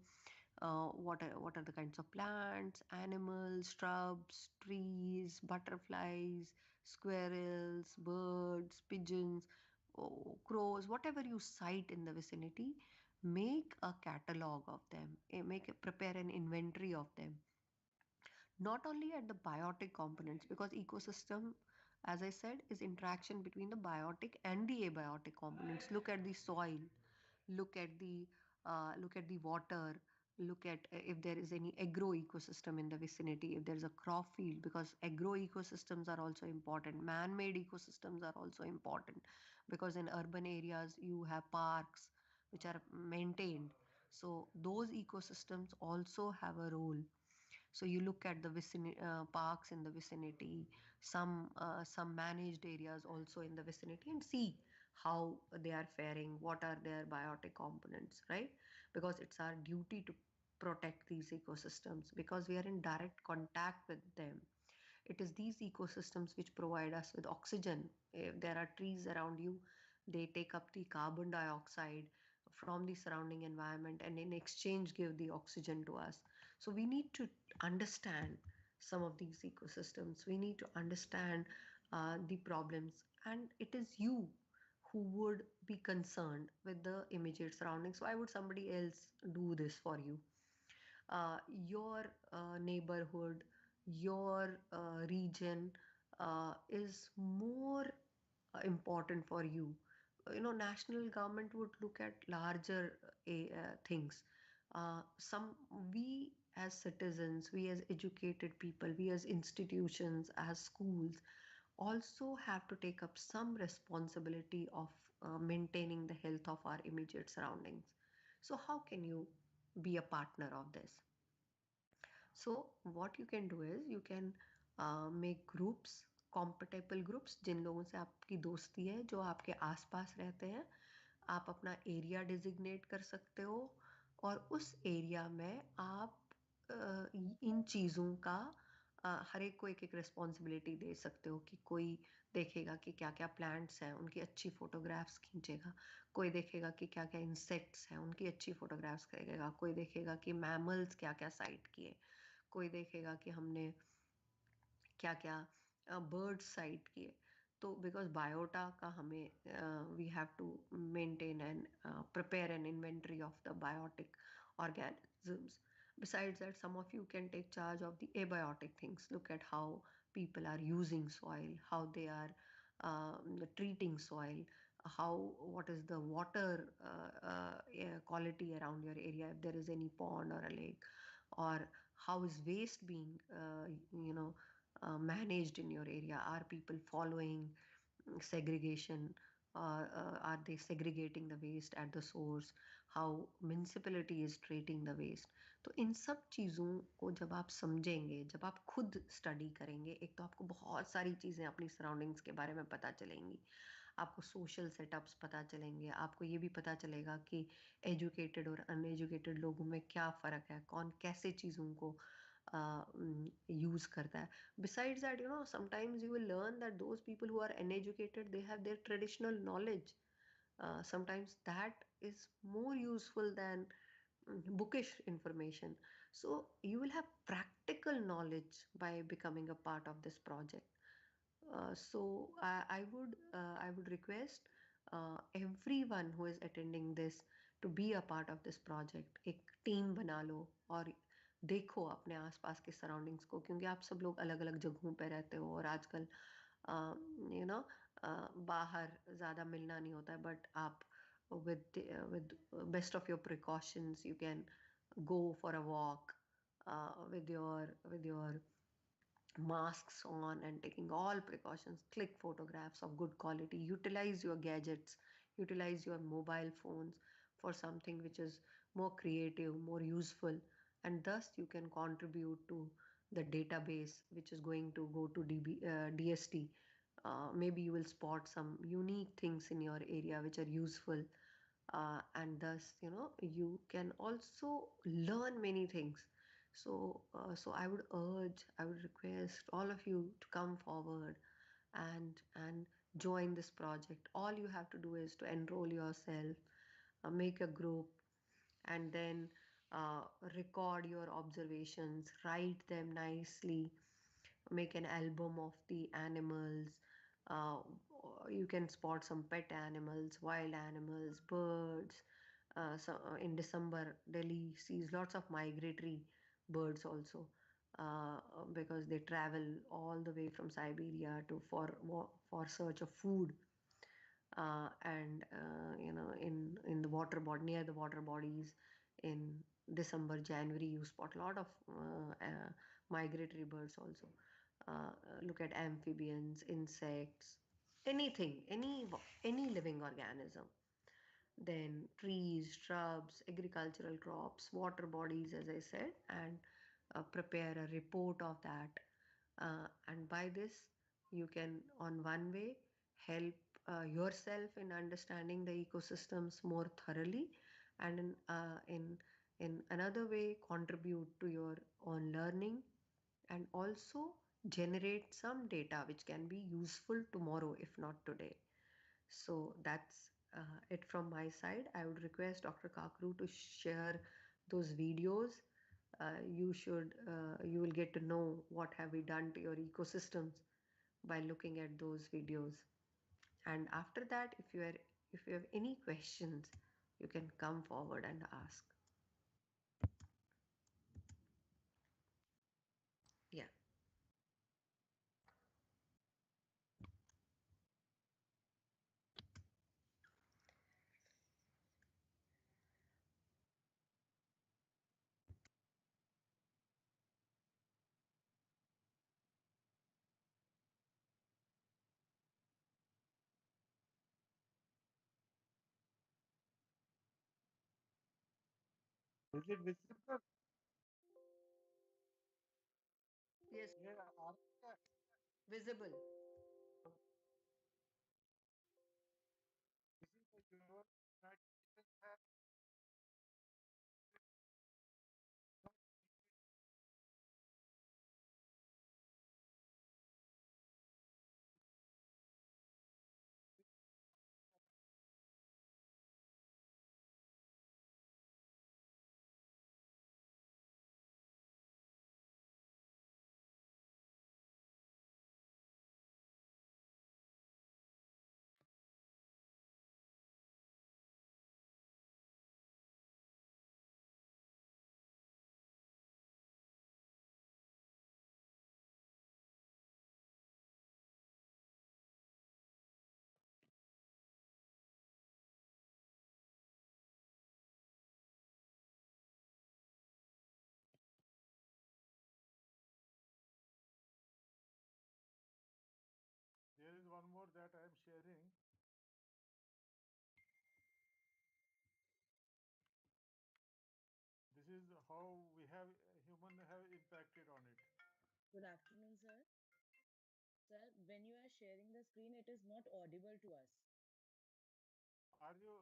what are the kinds of plants, animals, shrubs, trees, butterflies, squirrels, birds, pigeons, crows, whatever you sight in the vicinity. Make a catalog of them, prepare an inventory of them, not only at the biotic components, because ecosystem, as I said, is interaction between the biotic and the abiotic components. Look at the soil, look at the water, look at if there is any agro ecosystem in the vicinity, if there is a crop field, because agro ecosystems are also important. Man-made ecosystems are also important, because in urban areas you have parks which are maintained, so those ecosystems also have a role. So you look at the parks in the vicinity, some managed areas also in the vicinity, and see how they are faring, what are their biotic components, right? Because it's our duty to protect these ecosystems, because we are in direct contact with them. It is these ecosystems which provide us with oxygen. If there are trees around you, they take up the carbon dioxide from the surrounding environment and in exchange give the oxygen to us. So we need to understand some of these ecosystems. We need to understand the problems, and it is you who would be concerned with the immediate surroundings. Why would somebody else do this for you? Your neighborhood, your region is more important for you. National government would look at larger things. Some We as citizens, we as educated people, we as institutions, as schools, also have to take up some responsibility of maintaining the health of our immediate surroundings. So how can you be a partner of this? So what you can do is you can make groups, compatible groups, जिन लोगों से आपकी दोस्ती है, जो आपके आसपास रहते हैं, आप अपना एरिया डिजिग्नेट कर सकते हो, और उस एरिया में आप इन चीज़ों का हर एक को एक एक रिस्पॉन्सिबिलिटी दे सकते हो, कि कोई देखेगा कि क्या क्या प्लांट्स हैं, उनकी अच्छी फोटोग्राफ्स खींचेगा, कोई देखेगा कि क्या क्या इंसेक्ट्स हैं, उनकी अच्छी फोटोग्राफ्स करेगा, कोई देखेगा कि मैमल्स क्या क्या साइट किए, कोई देखेगा कि हमने क्या क्या बर्ड साइट किए. तो बिकॉज बायोटा का हमें we have to maintain and prepare an inventory of the biotic organisms. Besides that, some of you can take charge of the abiotic things. Look at how people are using soil, how they are treating soil, how what is the water quality around your area, if there is any pond or a lake, or how is waste being managed in your area. Are people following segregation? Are they segregating the waste at the source? How municipality is treating the waste? तो इन सब चीज़ों को जब आप समझेंगे, जब आप खुद स्टडी करेंगे, एक तो आपको बहुत सारी चीज़ें अपनी सराउंडिंग्स के बारे में पता चलेंगी, आपको सोशल सेटअप्स पता चलेंगे, आपको ये भी पता चलेगा कि एजुकेटेड और अनएजुकेटेड लोगों में क्या फ़र्क है, कौन कैसे चीज़ों को use करता है. Besides that, sometimes you will learn that those people who are uneducated, they have their traditional knowledge. Sometimes that is more useful than bookish information. So you will have practical knowledge by becoming a part of this project. So I would request everyone who is attending this to be a part of this project. एक team बना लो और देखो अपने आसपास के surroundings को, क्योंकि आप सब लोग अलग अलग जगहों पे रहते हो और आजकल यू नो बाहर ज़्यादा मिलना नहीं होता है, बट आप with best of your precautions you can go for a walk with your masks on and taking all precautions, click photographs of good quality, utilize your gadgets, utilize your mobile phones for something which is more creative, more useful, and thus you can contribute to the database which is going to go to DST. Maybe you will spot some unique things in your area which are useful, and thus you can also learn many things. So I would request all of you to come forward and join this project. All you have to do is to enroll yourself, make a group, and then record your observations, write them nicely, make an album of the animals. Uh, you can spot some pet animals, wild animals, birds. In December, Delhi sees lots of migratory birds also, because they travel all the way from Siberia to for search of food. And in the water body, near the water bodies, in December, January, you spot a lot of migratory birds also. Look at amphibians, insects, anything, any living organism. Then trees, shrubs, agricultural crops, water bodies, as I said, and prepare a report of that. And by this, you can, on one way, help yourself in understanding the ecosystems more thoroughly, and in another way, contribute to your own learning, and also generate some data which can be useful tomorrow, if not today. So that's it from my side. I would request Dr. Kakru to share those videos. You will get to know what have we done to your ecosystems by looking at those videos. And after that, if you have any questions, you can come forward and ask. Yeah. Is it visible? Yes, Yeah, visible. this is the your United States have there is one more that I am sharing. This is how we have human have impacted on it. Good afternoon, sir. Sir, when you are sharing the screen, it is not audible to us. Are you?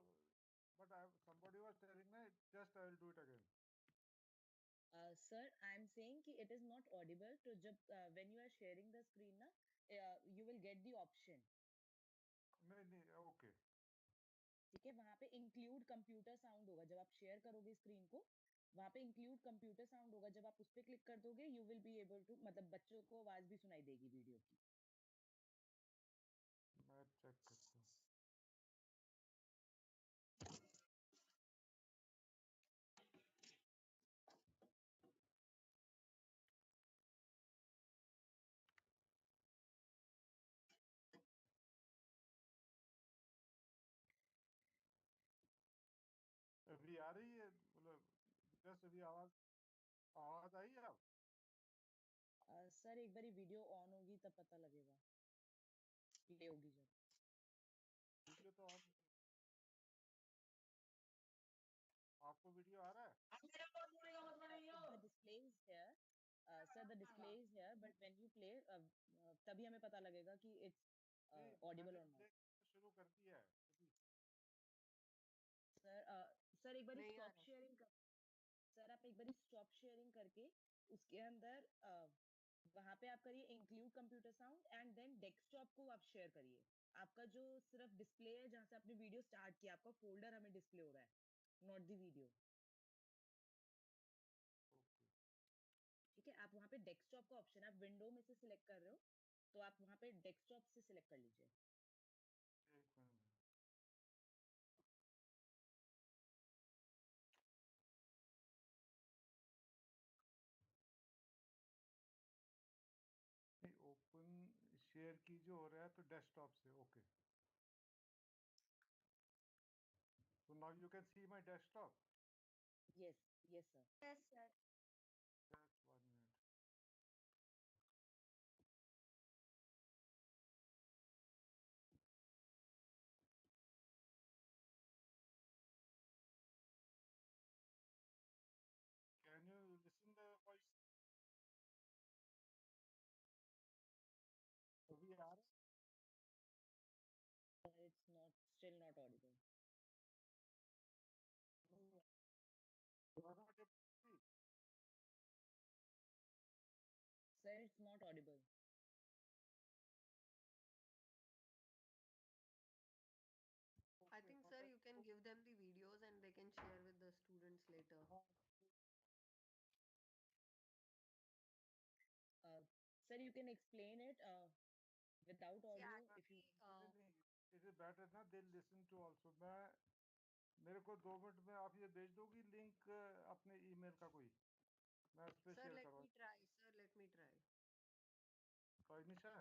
But somebody was telling me. Just I will do it again. Sir, I'm saying कि it is not audible to when you are sharing the screen na, you will get the option. नहीं नहीं okay. ठीक है, वहां पे include computer sound होगा। जब आप शेयर करोगे स्क्रीन को, वहां पे इंक्लूड कंप्यूटर साउंड होगा। जब आप उस पर क्लिक कर दोगे, you will be able to, मतलब बच्चों को आवाज भी सुनाई देगी वीडियो की। मैं चेक करता हूँ। अभी आ रही है, मतलब जस्ट अभी आवाज आवाज आई है अब? सर एक बारी वीडियो ऑन होगी तब पता लगेगा, प्ले होगी जब। वीडियो तो ऑन, आपको वीडियो आ रहा है? The display is here, sir the display is here, but when you play तभी हमें पता लगेगा कि इट्स नहीं, ऑडिबल मैंने और नॉट। प्ले शुरू कर दिया है अभी। सर सर एक बारी नहीं आ स्टॉप रहा। शेयरिंग कर, सर आप एक बारी स्टॉप शेयरिंग करके उसके अंदर वहां पे आप करिए include computer sound and then desktop को आप शेयर करिए। आपका जो सिर्फ डिस्प्ले है जहां से आपने वीडियो स्टार्ट किया, आपका फोल्डर हमें डिस्प्ले हो रहा है, नॉट द वीडियो। ओके, ठीक है, आप वहां पे डेस्कटॉप का ऑप्शन, आप विंडो में से सिलेक्ट कर रहे हो, तो आप वहां पे डेस्कटॉप से सिलेक्ट कर लीजिए। एक मिनट। नहीं, ओपन शेयर की जो हो रहा है तो डेस्कटॉप से। Okay, so now you can see my desktop. Yes, yes sir. Yes, sir. Just 1 minute. Can you listen the voice? अभी आ रहा it's not, still not Audible. है? You are not able to see? Sir it's not Audible. I Okay, think, but sir, you can give them the videos and they can share with the students later. Sir you can explain it without See, audio if you. actually, नहीं, it is better ना, they listen to also. मैं, मेरे को 2 minute में आप ये भेज दोगी लिंक अपने ईमेल का कोई, मैं उस पर sir, शेयर let करवा। me try. Sir, let me try. कोई निशा?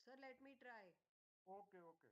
Sir, let me try. Okay okay.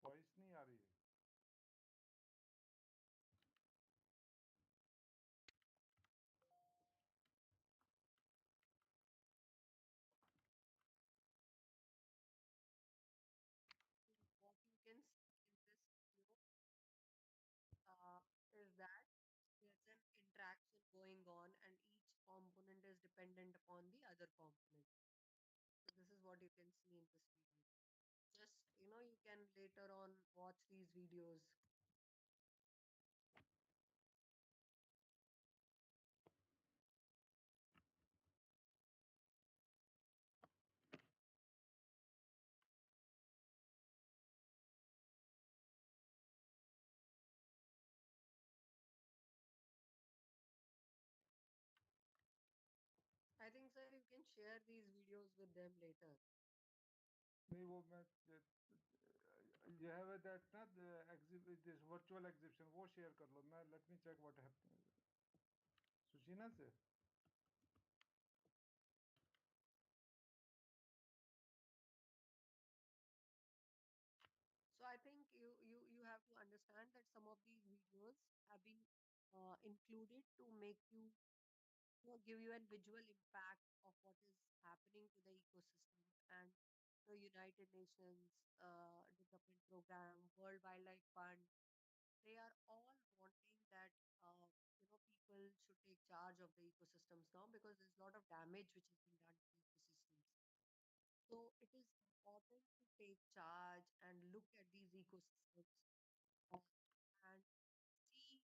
Voice नहीं आ रही है। What you can see in this video uh, is that there's an interaction going on and each component is dependent upon the other component. So this is what you can see in this video. Just, you can later on watch these videos. can share these videos with them later. नहीं वो मैं you have that ना this virtual exhibition वो share कर लो मैं let me check what happened सुशीना से So I think you have to understand that some of these videos have been included to make you, give you a visual impact of what is happening to the ecosystem. And the United Nations Development Program, World Wildlife Fund, they are all wanting that people should take charge of the ecosystems now, because there's a lot of damage which has been done to the ecosystems. So it is important to take charge and look at these ecosystems, uh, and see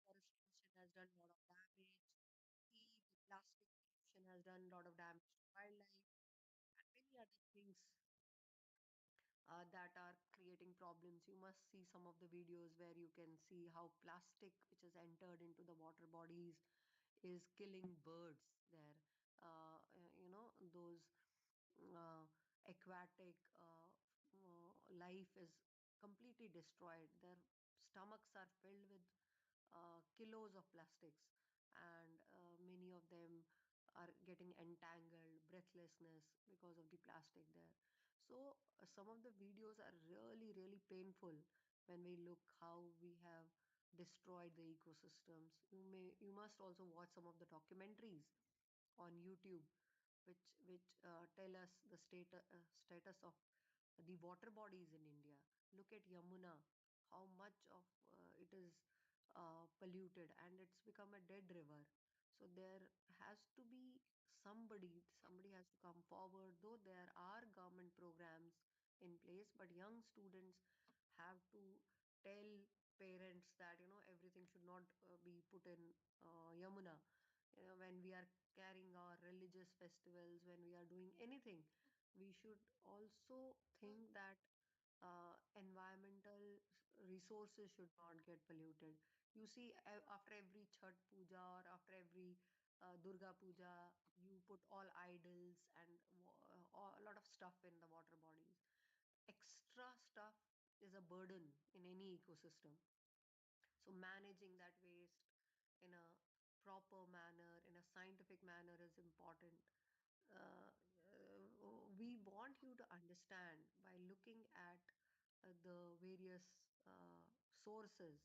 that deforestation has done a lot of damage, see the plastic pollution has done a lot of damage to wildlife, and many other things that are creating problems. You must see some of the videos where you can see how plastic, which has entered into the water bodies, is killing birds there. Those uh, aquatic life is completely destroyed. Their stomachs are filled with kilos of plastics, and many of them are getting entangled, breathlessness because of the plastic there. So some of the videos are really, really painful when we look how we have destroyed the ecosystems. You must also watch some of the documentaries on YouTube, which tell us the status of the water bodies in India. Look at Yamuna, how much of it is polluted, and it's become a dead river. So there has to be somebody has to come forward. Though there are government programs in place, but young students have to tell parents that everything should not be put in Yamuna. When we are carrying our religious festivals, when we are doing anything, we should also think that environmental resources should not get polluted. You see, after every Chhat Puja or after every Durga Puja, you put all idols and a lot of stuff in the water bodies. Extra stuff is a burden in any ecosystem. So managing that waste in a proper manner, in a scientific manner, is important. We want you to understand by looking at the various sources,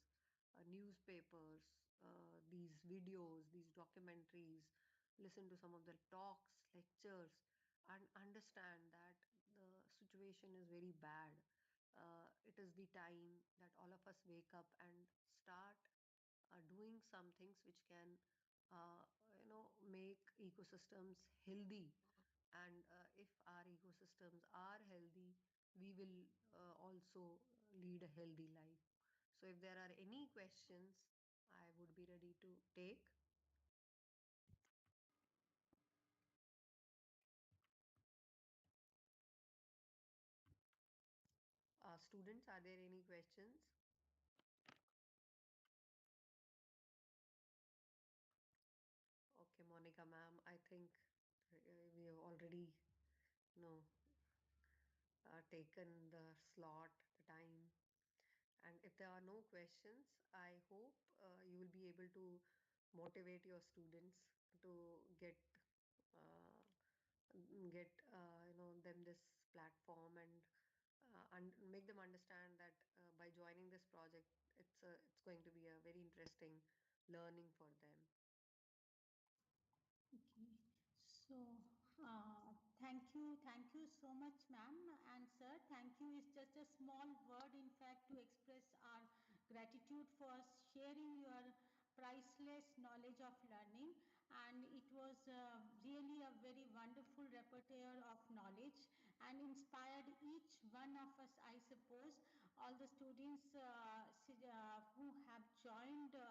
newspapers, these videos, these documentaries, listen to some of the talks, lectures, and understand that the situation is very bad. It is the time that all of us wake up and start doing some things which can make ecosystems healthy. And if our ecosystems are healthy, we will also lead a healthy life. So if there are any questions, I would be ready to take. Students, are there any questions? Okay, Monica ma'am, I think we have already you know taken the slot, the time. And if there are no questions, I hope you will be able to motivate your students to uh, get them this platform, and make them understand that by joining this project, it's going to be a very interesting learning for them. Okay. So, thank you so much, ma'am and sir. Thank you is just a small word, in fact, to express our gratitude for sharing your priceless knowledge of learning. And it was really a very wonderful repertoire of knowledge and inspired each one of us, I suppose, all the students who have joined the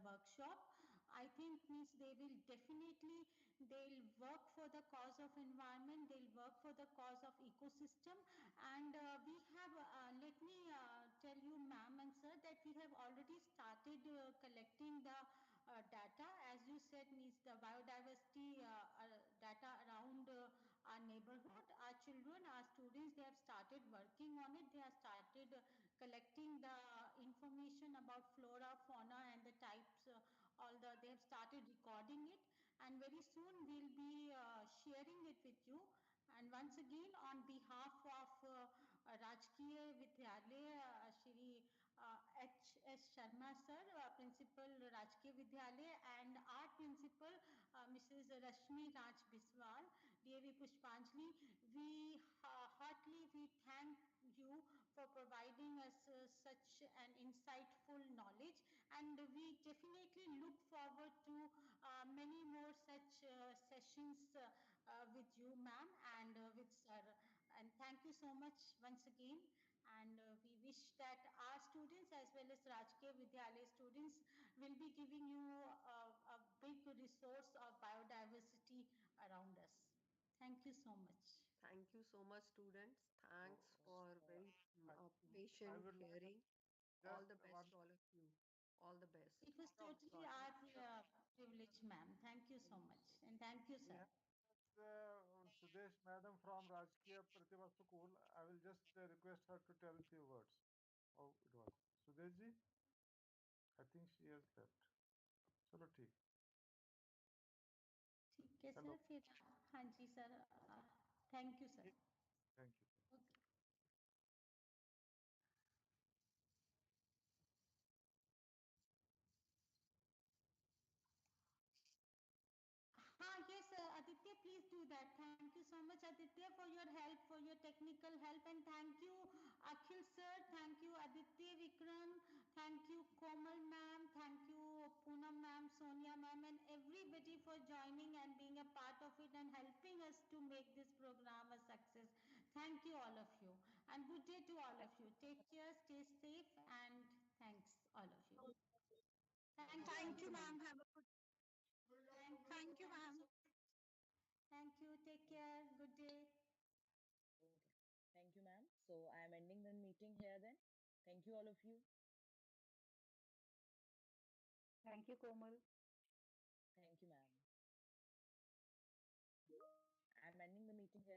workshop. I think means they will definitely they'll work for the cause of environment, they'll work for the cause of ecosystem. And we have let me tell you, ma'am and sir, that we have already started collecting the data, as you said, means the biodiversity data around our neighborhood. Our children, our students, they have started working on it. They have started collecting the information about flora, fauna, and the types. They have started recording it, and very soon we'll be sharing it with you. And once again, on behalf of Rajkiya Vidyalaya, Shri H.S. Sharma sir, Principal Rajkiya Vidyalaya, and our Principal Mrs. Rashmi Raj Biswal, D.A.V. Pushpanjali, we heartily we thank you for providing us such an insightful knowledge, and we definitely look forward to many more such sessions with you, ma'am, and with sir. And thank you so much once again. And we wish that our students as well as Rajkiya Vidyalaya students will be giving you a big resource of biodiversity around us. Thank you so much. Thank you so much, students. So Thanks for very I, I patient would like hearing. All just the best, one all of you. All the best. It was totally God our bless. privilege, ma'am. Thank you so much. And thank you, we sir. have Sudesh madam from Rajkiya Pratibha School. I will just request her to tell few words. How it was. Sudesh ji, I think she has left. Chalo ठीक. ठीक है Hello. Sir फिर हाँ जी sir thank you sir Thank you. Okay हाँ yes Aditya please do that. Thank you so much Aditya for your help, for your technical help, and thank you Akhil sir, thank you Aditya, Vikram, thank you Komal ma'am, thank you Poonam ma'am, Sonia ma'am, and everybody for joining and being a part of it and helping us to make this program a success. Thank you all of you, and good day to all of you. Take care, stay safe, and thanks all of you. Thank you Thank you, Aditya. ma'am. Have a good. Thank you. Thank you, ma'am. Thank you. Take care. Good day. Okay. Thank you, ma'am. So I am ending the meeting here then. Thank you, all of you. Thank you, Komal. Thank you, ma'am. I am ending the meeting here then.